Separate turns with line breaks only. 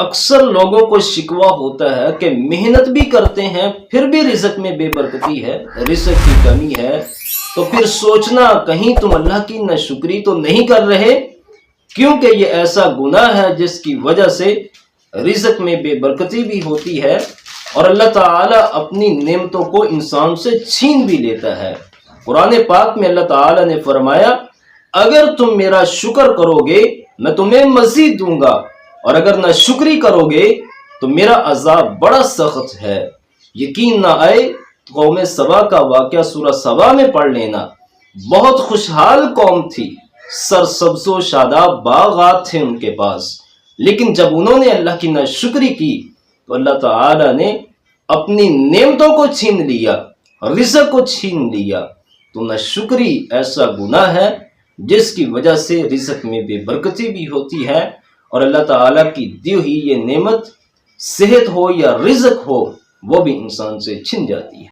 اکثر لوگوں کو شکوہ ہوتا ہے کہ محنت بھی کرتے ہیں پھر بھی رزق میں بے برکتی ہے، رزق کی کمی ہے، تو پھر سوچنا کہیں تم اللہ کی ناشکری تو نہیں کر رہے، کیونکہ یہ ایسا گناہ ہے جس کی وجہ سے رزق میں بے برکتی بھی ہوتی ہے اور اللہ تعالیٰ اپنی نعمتوں کو انسان سے چھین بھی لیتا ہے۔ قرآن پاک میں اللہ تعالیٰ نے فرمایا، اگر تم میرا شکر کرو گے میں تمہیں مزید دوں گا، اور اگر نہ شکری کرو گے تو میرا عذاب بڑا سخت ہے۔ یقین نہ آئے تو قوم سبا کا واقعہ سورہ سبا میں پڑھ لینا۔ بہت خوشحال قوم تھی، سرسبز و شاداب باغات تھے ان کے پاس، لیکن جب انہوں نے اللہ کی ناشکری کی تو اللہ تعالی نے اپنی نعمتوں کو چھین لیا، رزق کو چھین لیا۔ تو ناشکری ایسا گناہ ہے جس کی وجہ سے رزق میں بے برکتی بھی ہوتی ہے، اور اللہ تعالیٰ کی دی ہوئی یہ نعمت صحت ہو یا رزق ہو وہ بھی انسان سے چھن جاتی ہے۔